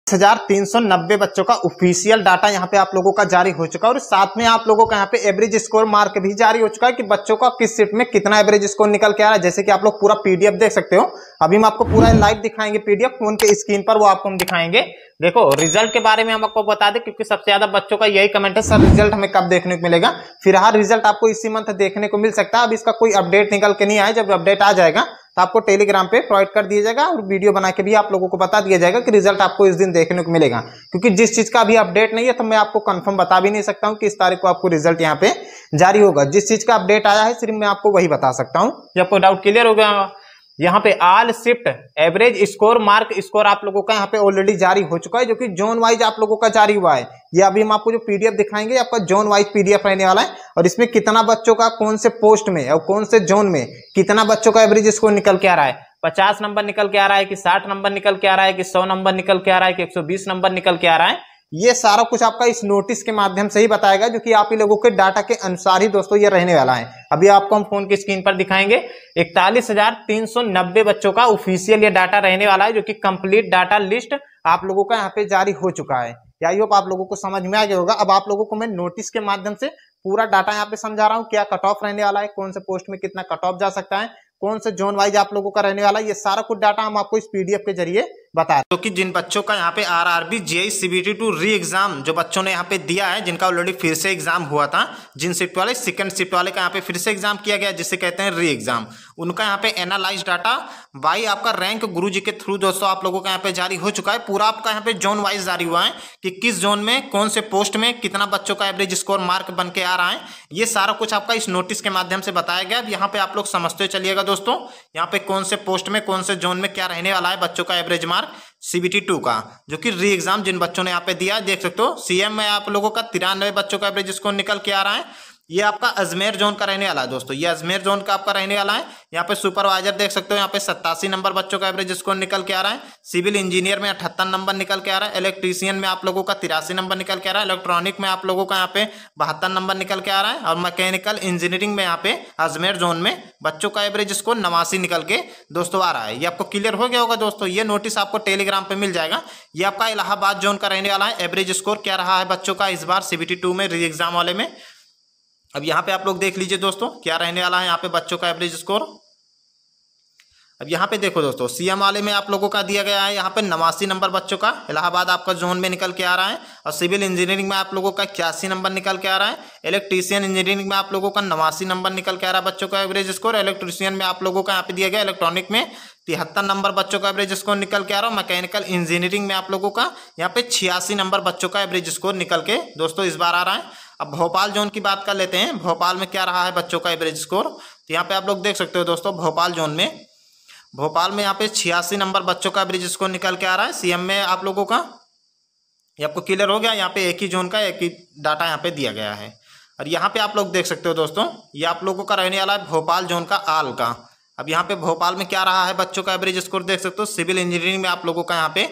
1390 बच्चों का official data यहाँ पे आप लोगों का जारी हो चुका है और साथ में आप लोगों का यहाँ पे एवरेज स्कोर मार्क भी जारी हो चुका है कि बच्चों का किस शिफ्ट में कितना एवरेज स्कोर निकल के आ रहा है। जैसे कि आप लोग पूरा पीडीएफ देख सकते हो, अभी हम आपको पूरा लाइव दिखाएंगे पीडीएफ फोन के स्क्रीन पर, वो आपको हम दिखाएंगे। देखो रिजल्ट के बारे में हम आपको बता दें क्योंकि सबसे ज्यादा बच्चों का यही कमेंट है, सर रिजल्ट हमें कब देखने को मिलेगा। फिलहाल रिजल्ट आपको इसी मंथ देखने को मिल सकता है। अब इसका कोई अपडेट निकल के नहीं आया, जब अपडेट आ जाएगा तो आपको टेलीग्राम पे प्रोवाइड कर दिया जाएगा और वीडियो बना के भी आप लोगों को बता दिया जाएगा कि रिजल्ट आपको इस दिन देखने को मिलेगा। क्योंकि जिस चीज का अभी अपडेट नहीं है तो मैं आपको कंफर्म बता भी नहीं सकता हूं कि इस तारीख को आपको रिजल्ट यहाँ पे जारी होगा। जिस चीज का अपडेट आया है सिर्फ मैं आपको वही बता सकता हूँ। ये आपको डाउट क्लियर हो गया। यहाँ पे all shift average score mark score आप लोगों का यहाँ पे ऑलरेडी जारी हो चुका है, जो कि जोन वाइज आप लोगों का जारी हुआ है। ये अभी हम आपको जो पीडीएफ दिखाएंगे आपका जोन वाइज पीडीएफ रहने वाला है और इसमें कितना बच्चों का कौन से पोस्ट में और कौन से जोन में कितना बच्चों का एवरेज स्कोर निकल के आ रहा है, 50 नंबर निकल के आ रहा है कि 60 नंबर निकल के आ रहा है कि 100 नंबर निकल के आ रहा है कि 120 नंबर निकल के आ रहा है, ये सारा कुछ आपका इस नोटिस के माध्यम से ही बताएगा, जो कि आप ही लोगों के डाटा के अनुसार ही दोस्तों ये रहने वाला है। अभी आपको हम फोन की स्क्रीन पर दिखाएंगे 41,390 बच्चों का ऑफिशियल ये डाटा रहने वाला है, जो कि कंप्लीट डाटा लिस्ट आप लोगों का यहाँ पे जारी हो चुका है। आई होप आप लोगों को समझ में आ गया होगा। अब आप लोगों को मैं नोटिस के माध्यम से पूरा डाटा यहाँ पे समझा रहा हूँ, क्या कट ऑफ रहने वाला है, कौन से पोस्ट में कितना कट ऑफ जा सकता है, कौन से जोन वाइज आप लोगों का रहने वाला है, ये सारा कुछ डाटा हम आपको इस पीडीएफ के जरिए बता रहे हैं। तो कि जिन बच्चों का यहाँ पे आरआरबी जेईई सीबीटी 2 री एग्जाम जो बच्चों ने यहाँ पे दिया है, जिनका ऑलरेडी फिर से एग्जाम हुआ था, जिन शिफ्ट वाले सेकंड शिफ्ट वाले का यहाँ पे फिर से एग्जाम किया गया जिसे कहते हैं री एग्जाम, उनका यहाँ पे एनालाइज डाटा बाई आपका रैंक गुरुजी के थ्रू दोस्तों आप लोगों का यहाँ पे जारी हो चुका है। पूरा आपका यहाँ पे जोन वाइज जारी हुआ है कि किस जोन में कौन से पोस्ट में कितना बच्चों का एवरेज स्कोर मार्क बन के आ रहा है। ये सारा कुछ आपका इस नोटिस के माध्यम से बताया गया। अब यहाँ पे आप लोग समझते चलिएगा दोस्तों, यहाँ पे कौन से पोस्ट में कौन से जोन में क्या रहने वाला है बच्चों का एवरेज मार्क सीबीटी 2 का, जो कि री एग्जाम जिन बच्चों ने यहाँ पे दिया देख सकते हो। सीएम में आप लोगों का 93 बच्चों का एवरेज स्कोर निकल के आ रहा है। ये आपका अजमेर जोन का रहने वाला है दोस्तों, ये अजमेर जोन का आपका रहने वाला है। यहाँ पे सुपरवाइजर देख सकते हो, यहाँ पे 87 नंबर बच्चों का एवरेज स्कोर निकल के आ रहा है। सिविल इंजीनियर में 78 नंबर निकल के आ रहा है। इलेक्ट्रीशियन में आप लोगों का 83 नंबर निकल के आ रहा है। इलेक्ट्रॉनिक में आप लोगों का यहाँ पे 72 नंबर निकल के आ रहा है। और मैकेनिकल इंजीनियरिंग में यहाँ पे अजमेर जोन में बच्चों का एवरेज स्कोर 89 निकल के दोस्तों आ रहा है। ये आपको क्लियर हो गया होगा दोस्तों। ये नोटिस आपको टेलीग्राम पे मिल जाएगा। ये आपका इलाहाबाद जोन का रहने वाला है। एवरेज स्कोर क्या रहा है बच्चों का इस बार सीबीटी 2 में री एग्जाम वाले में। अब यहाँ पे आप लोग देख लीजिए दोस्तों क्या रहने वाला है यहाँ पे बच्चों का एवरेज स्कोर। अब यहाँ पे देखो दोस्तों, सीएम वाले में आप लोगों का दिया गया है यहाँ पे 89 नंबर बच्चों का इलाहाबाद आपका जोन में निकल के आ रहा है। और सिविल इंजीनियरिंग में आप लोगों का 81 नंबर निकल के आ रहा है। इलेक्ट्रीशियन इंजीनियरिंग में आप लोगों का 89 नंबर निकल के आ रहा है बच्चों का एवरेज स्कोर। इलेक्ट्रीशियन में आप लोगों का यहाँ पे दिया गया इलेक्ट्रॉनिक में 73 नंबर बच्चों का एवरेज स्कोर निकल के आ रहा है। मैकेनिकल इंजीनियरिंग में आप लोगों का यहाँ पे 86 नंबर बच्चों का एवरेज स्कोर निकल के दोस्तों इस बार आ रहा है। अब भोपाल जोन की बात कर लेते हैं, भोपाल में क्या रहा है बच्चों का एवरेज स्कोर। तो यहाँ पे आप लोग देख सकते हो दोस्तों, भोपाल जोन में यहाँ पे 86 नंबर बच्चों का एवरेज स्कोर निकल के आ रहा है। सीएम में आप लोगों का, ये आपको क्लियर हो गया। यहाँ पे एक ही जोन का एक ही डाटा यहाँ पे दिया गया है। और यहाँ पे आप लोग देख सकते हो दोस्तों, ये आप लोगों का रहने वाला है भोपाल जोन का आल का। अब यहाँ पे भोपाल में क्या रहा है बच्चों का एवरेज स्कोर देख सकते हो। सिविल इंजीनियरिंग में आप लोगों का यहाँ पे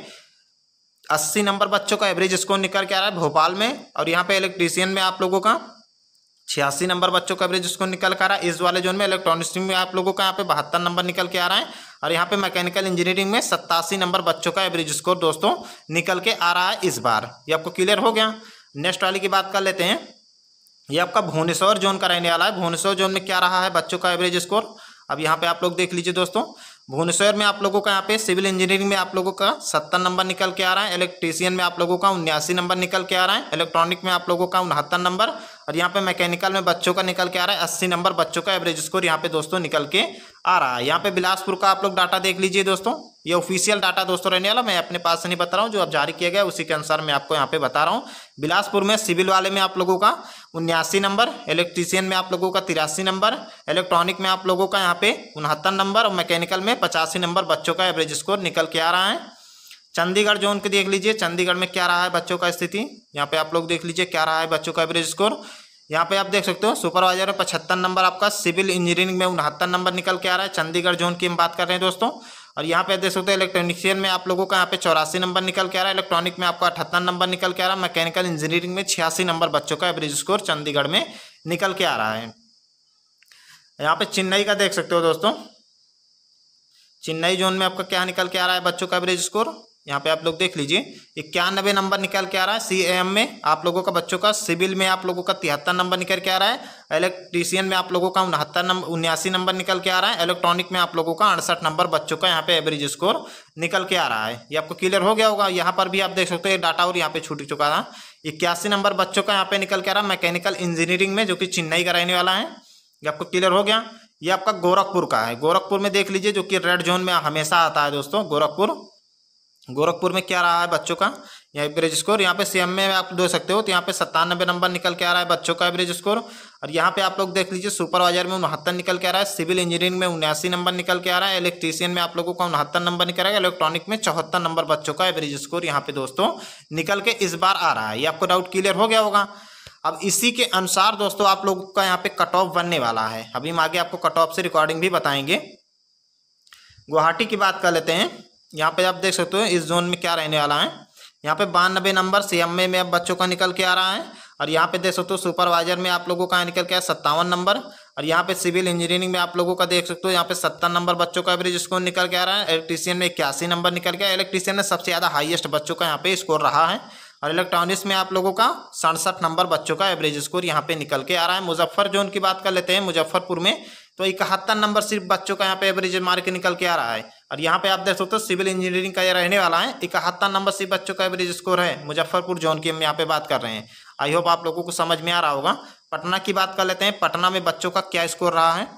80 नंबर बच्चों का एवरेज स्कोर निकल के आ रहा है भोपाल में। और यहाँ पे इलेक्ट्रीशियन में आप लोगों का 86 नंबर बच्चों का एवरेज स्कोर निकल के आ रहा है इस वाले जोन में। इलेक्ट्रॉनिक्स में आप लोगों का यहाँ पे 72 नंबर निकल के आ रहा है। और यहाँ पे मैकेनिकल इंजीनियरिंग में 87 नंबर बच्चों का एवरेज स्कोर दोस्तों निकल के आ रहा है इस बार। ये आपको क्लियर हो गया। नेक्स्ट वाली की बात कर लेते हैं। ये आपका भुवनेश्वर जोन का रहने वाला है। भुवनेश्वर जोन में क्या रहा है बच्चों का एवरेज स्कोर। अब यहाँ पे आप लोग देख लीजिए दोस्तों, भुवनेश्वर में आप लोगों का यहाँ पे सिविल इंजीनियरिंग में आप लोगों का 70 नंबर निकल के आ रहा है। इलेक्ट्रीशियन में आप लोगों का 79 नंबर निकल के आ रहा है। इलेक्ट्रॉनिक में आप लोगों का 69 नंबर। और यहाँ पे मैकेनिकल में बच्चों का निकल के आ रहा है 80 नंबर बच्चों का एवरेज स्कोर यहाँ पे दोस्तों निकल के आ रहा है। यहाँ पे बिलासपुर का आप लोग डाटा देख लीजिए दोस्तों, ये ऑफिशियल डाटा दोस्तों रहने वाला, मैं अपने पास से नहीं बता रहा हूँ, जो अब जारी किया गया उसी के अनुसार मैं आपको यहाँ पे बता रहा हूँ। बिलासपुर में सिविल वाले में आप लोगों का 79 नंबर, इलेक्ट्रीशियन में आप लोगों का 83 नंबर, इलेक्ट्रॉनिक में आप लोगों का यहाँ पे 69 नंबर और मैकेनिकल में 85 नंबर बच्चों का एवरेज स्कोर निकल के आ रहा है। चंडीगढ़ जोन के देख लीजिए, चंडीगढ़ में क्या रहा है बच्चों का स्थिति, यहाँ पे आप लोग देख लीजिए क्या रहा है बच्चों का एवरेज स्कोर। यहाँ पे आप देख सकते हो सुपरवाइजर में 75 नंबर आपका, सिविल इंजीनियरिंग में 69 नंबर निकल के आ रहा है। चंडीगढ़ जोन की हम बात कर रहे हैं दोस्तों। और यहाँ पे देख सकते हो इलेक्ट्रॉनिशियन में आप लोगों का यहाँ पे 84 नंबर निकल के आ रहा है। इलेक्ट्रॉनिक में आपका 78 नंबर निकल के आ रहा है। मैकेनिकल इंजीनियरिंग में 86 नंबर बच्चों का एवरेज स्कोर चंडीगढ़ में निकल के आ रहा है। यहाँ पे चेन्नई का देख सकते हो दोस्तों, चेन्नई जोन में आपका क्या निकल के आ रहा है बच्चों का एवरेज स्कोर। यहाँ पे आप लोग देख लीजिए 91 नंबर निकल के आ रहा है। CAM में आप लोगों का बच्चों का, सिविल में आप लोगों का 73 नंबर निकल के आ रहा है। इलेक्ट्रीशियन में आप लोगों का 79 नंबर निकल के आ रहा है। इलेक्ट्रॉनिक में आप लोगों का 68 नंबर बच्चों का यहाँ पे एवरेज स्कोर निकल के आ रहा है। ये आपको क्लियर हो गया होगा। यहाँ पर भी आप देख सकते हो डाटा और यहाँ पे छूट चुका था। 81 नंबर बच्चों का यहाँ पे निकल के आ रहा है मैकेनिकल इंजीनियरिंग में, जो कि चेन्नई का रहने वाला है। ये आपको क्लियर हो गया। ये आपका गोरखपुर का है। गोरखपुर में देख लीजिए, जो कि रेड जोन में हमेशा आता है दोस्तों। गोरखपुर में क्या रहा है बच्चों का यहाँ एवरेज स्कोर। यहाँ पे CM में आप देख सकते हो, तो यहाँ पे 97 नंबर निकल के आ रहा है बच्चों का एवरेज स्कोर। और यहाँ पे आप लोग देख लीजिए सुपरवाइजर में 69 निकल के आ रहा है। सिविल इंजीनियरिंग में 79 नंबर निकल के आ रहा है। इलेक्ट्रीशियन में आप लोगों का 69 नंबर निकल रहा है। इलेक्ट्रॉनिक में 74 नंबर बच्चों का एवरेज स्कोर यहाँ पे दोस्तों निकल के इस बार आ रहा है। ये आपको डाउट क्लियर हो गया होगा। अब इसी के अनुसार दोस्तों आप लोगों का यहाँ पे कट ऑफ बनने वाला है। अभी हम आगे आपको कट ऑफ से रिकॉर्डिंग भी बताएंगे। गुवाहाटी की बात कर लेते हैं। यहाँ पे आप देख सकते हो इस जोन में क्या रहने वाला है। यहाँ पे 92 नंबर CM में अब बच्चों का निकल के आ रहा है। और यहाँ पे देख सकते हो सुपरवाइजर में आप लोगों का निकल के 57 नंबर। और यहाँ पे सिविल इंजीनियरिंग में आप लोगों का देख सकते हो यहाँ पे 70 नंबर बच्चों का एवरेज स्कोर निकल के आ रहा है। इलेक्ट्रीशियन में 81 नंबर निकल के। इलेक्ट्रीशियन में सबसे ज़्यादा हाईएस्ट बच्चों का यहाँ पे स्कोर रहा है। और इलेक्ट्रॉनिक्स में आप लोगों का 67 नंबर बच्चों का एवरेज स्कोर यहाँ पे निकल के आ रहा है। मुजफ्फर जोन की बात कर लेते हैं। मुजफ्फरपुर में तो 71 नंबर सिर्फ बच्चों का यहाँ पे एवरेज मार के निकल के आ रहा है। और यहाँ पे आप देख सकते हो सिविल इंजीनियरिंग का ये रहने वाला है। 71 नंबर सिर्फ बच्चों का एवरेज स्कोर है। मुजफ्फरपुर जोन की हम यहाँ पे बात कर रहे हैं। आई होप आप लोगों को समझ में आ रहा होगा। पटना की बात कर लेते हैं। पटना में बच्चों का क्या स्कोर रहा है।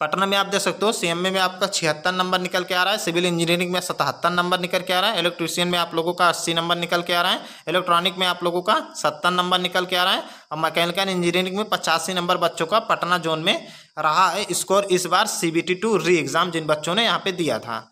पटना में आप देख सकते हो CM में आपका 76 नंबर निकल के आ रहा है। सिविल इंजीनियरिंग में 77 नंबर निकल के आ रहा है। इलेक्ट्रीशियन में आप लोगों का 80 नंबर निकल के आ रहा है। इलेक्ट्रॉनिक में आप लोगों का 70 नंबर निकल के आ रहा है। और मैकेनिकल इंजीनियरिंग में 85 नंबर बच्चों का पटना जोन में रहा है स्कोर इस बार CBT2 री एग्जाम जिन बच्चों ने यहाँ पे दिया था।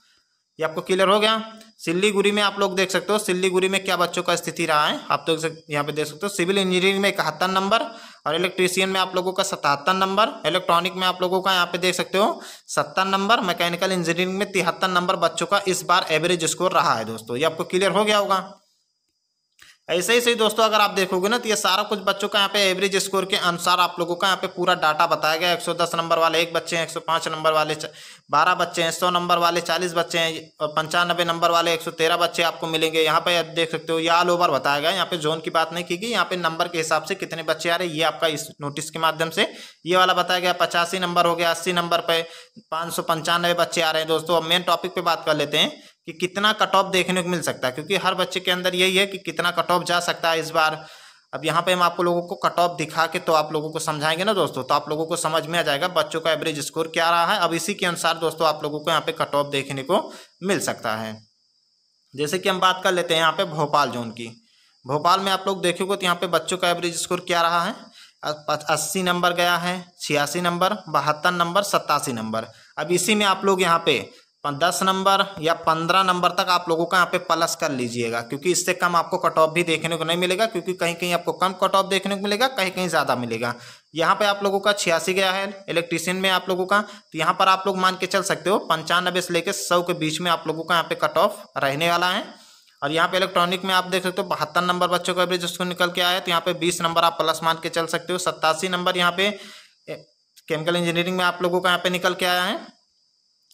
ये आपको क्लियर हो गया। सिल्लीगुड़ी में आप लोग देख सकते हो सिल्लीगुड़ी में क्या बच्चों का स्थिति रहा है। आप तो यहाँ पे देख सकते हो सिविल इंजीनियरिंग में 71 नंबर और इलेक्ट्रीशियन में आप लोगों का 77 नंबर। इलेक्ट्रॉनिक में आप लोगों का यहाँ पे देख सकते हो 70 नंबर। मैकेनिकल इंजीनियरिंग में 73 नंबर बच्चों का इस बार एवरेज स्कोर रहा है दोस्तों। ये आपको क्लियर हो गया होगा। ऐसे ही सही दोस्तों अगर आप देखोगे ना तो ये सारा कुछ बच्चों का यहाँ पे एवरेज स्कोर के अनुसार आप लोगों का यहाँ पे पूरा डाटा बताया गया। 110 नंबर वाले 1 बच्चे हैं, 105 नंबर वाले 12 बच्चे हैं, 100 नंबर वाले 40 बच्चे हैं और 95 नंबर वाले 113 बच्चे आपको मिलेंगे। यहाँ पे देख सकते हो ये ऑल ओवर बताया गया। यहाँ पे जोन की बात नहीं की गई। यहाँ पे नंबर के हिसाब से कितने बच्चे आ रहे हैं ये आपका इस नोटिस के माध्यम से ये वाला बताया गया। 85 नंबर हो गया। 80 नंबर पे 595 बच्चे आ रहे हैं दोस्तों। अब मेन टॉपिक पे बात कर लेते हैं कि कितना कट ऑफ देखने को मिल सकता है, क्योंकि हर बच्चे के अंदर यही है कि कितना कट ऑफ जा सकता है इस बार। अब यहाँ पे हम आपको लोगों को कट ऑफ दिखा के तो आप लोगों को समझाएंगे ना दोस्तों, तो आप लोगों को समझ में आ जाएगा बच्चों का एवरेज स्कोर क्या रहा है। अब इसी के अनुसार दोस्तों आप लोगों को यहाँ पे कट ऑफ देखने को मिल सकता है। जैसे कि हम बात कर लेते हैं यहाँ पे भोपाल जोन की। भोपाल में आप लोग देखोगे तो यहाँ पे बच्चों का एवरेज स्कोर क्या रहा है। 80 नंबर गया है, 86 नंबर, 72 नंबर, 87 नंबर। अब इसी में आप लोग यहाँ पे 10 नंबर या 15 नंबर तक आप लोगों का यहाँ पे प्लस कर लीजिएगा, क्योंकि इससे कम आपको कट ऑफ भी देखने को नहीं मिलेगा, क्योंकि कहीं कहीं आपको कम कट ऑफ देखने को मिलेगा, कहीं कहीं ज़्यादा मिलेगा। यहाँ पे आप लोगों का 86 गया है इलेक्ट्रीशियन में आप लोगों का, तो यहाँ पर आप लोग मान के चल सकते हो 95 से लेकर 100 के बीच में आप लोगों का यहाँ पे कट ऑफ रहने वाला है। और यहाँ पे इलेक्ट्रॉनिक में आप देख सकते हो 72 नंबर बच्चों का एवरेज उसको निकल के आया है, तो यहाँ पे 20 नंबर आप प्लस मान के चल सकते हो। 87 नंबर यहाँ पे केमिकल इंजीनियरिंग में आप लोगों का यहाँ पे निकल के आया है।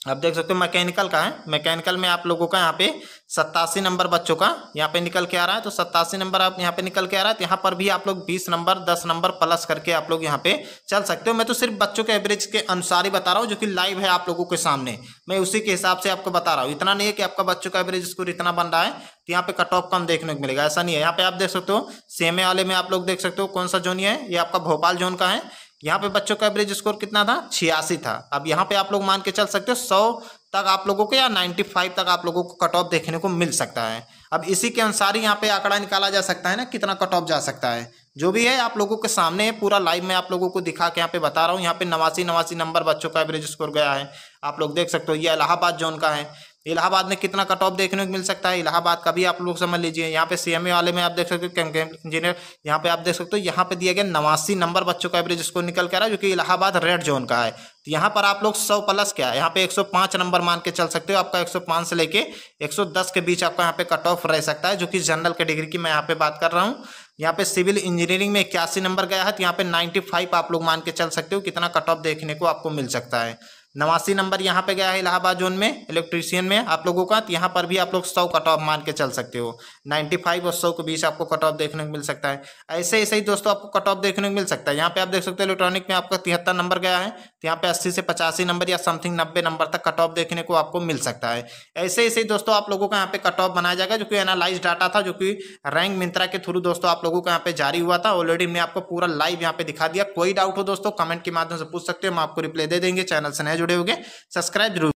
अब देख सकते हो मैकेनिकल का है, मैकेनिकल में आप लोगों का यहाँ पे 87 नंबर बच्चों का यहाँ पे निकल के आ रहा है, तो 87 नंबर आप यहाँ पे निकल के आ रहा है। तो यहाँ पर भी आप लोग 20 नंबर 10 नंबर प्लस करके आप लोग यहाँ पे चल सकते हो। मैं तो सिर्फ बच्चों के एवरेज के अनुसार ही बता रहा हूँ, जो कि लाइव है आप लोगों के सामने, मैं उसी के हिसाब से आपको बता रहा हूँ। इतना नहीं है कि आपका बच्चों का एवरेज स्कोर इतना बन रहा है तो यहाँ पे कट ऑफ कम देखने को मिलेगा, ऐसा नहीं है। यहाँ पे आप देख सकते हो CMA वाले में आप लोग देख सकते हो कौन सा जोन है, ये आपका भोपाल जोन का है। यहाँ पे बच्चों का एवरेज स्कोर कितना था, 86 था। अब यहाँ पे आप लोग मान के चल सकते हो 100 तक आप लोगों को या 95 तक आप लोगों को कट ऑफ देखने को मिल सकता है। अब इसी के अनुसार ही यहाँ पे आंकड़ा निकाला जा सकता है ना कितना कट ऑफ जा सकता है। जो भी है आप लोगों के सामने है, पूरा लाइव में आप लोगों को दिखा के यहाँ पे बता रहा हूँ। यहाँ पे 89 नंबर बच्चों का एवरेज स्कोर गया है, आप लोग देख सकते हो। ये इलाहाबाद जोन का है, इलाहाबाद में कितना कट ऑफ देखने को मिल सकता है इलाहाबाद का भी आप लोग समझ लीजिए। यहाँ पे CMA वाले में आप देख सकते हो केमिकल इंजीनियर, यहाँ पे आप देख सकते हो यहाँ पे दिया गया 89 नंबर बच्चों का एवरेज स्कोर निकल के आ रहा है, जो कि इलाहाबाद रेड जोन का है। तो यहाँ पर आप लोग 100 प्लस क्या है, यहाँ पे 105 नंबर मान के चल सकते हो। आपका 105 से लेके 110 के बीच आपका यहाँ पे कट ऑफ रह सकता है, जो कि जनरल कैटेगरी की मैं यहाँ पे बात कर रहा हूँ। यहाँ पे सिविल इंजीनियरिंग में 81 नंबर गया है, तो यहाँ पे 95 आप लोग मान के चल सकते हो कितना कट ऑफ देखने को आपको मिल सकता है। 89 नंबर यहाँ पे गया है इलाहाबाद जोन में इलेक्ट्रीशियन में आप लोगों का। तो यहाँ पर भी आप लोग 100 कट ऑफ मान के चल सकते हो। 95 और 100 के बीच आपको कट ऑफ देखने को मिल सकता है। ऐसे ऐसे ही दोस्तों आपको कट ऑफ देखने को मिल सकता है। यहाँ पे आप देख सकते हो इलेक्ट्रॉनिक में आपका 73 नंबर गया है, तो यहाँ पे 80 से 85 नंबर या समथिंग 90 नंबर तक कट ऑफ देखने को आपको मिल सकता है। ऐसे ऐसे ही दोस्तों आप लोगों का यहाँ पे कट ऑफ बनाया जाएगा, जो कि एनालाइज डाटा था, जो कि रैंक मिंत्रा के थ्रू दोस्तों आप लोगों को यहाँ पे जारी हुआ था। ऑलरेडी मैं आपको पूरा लाइव यहाँ पे दिखा दिया। कोई डाउट हो दोस्तों कमेंट के माध्यम से पूछ सकते हो, हम आपको रिप्लाई दे देंगे। चैनल से नए जुड़े होंगे सब्सक्राइब जरूर।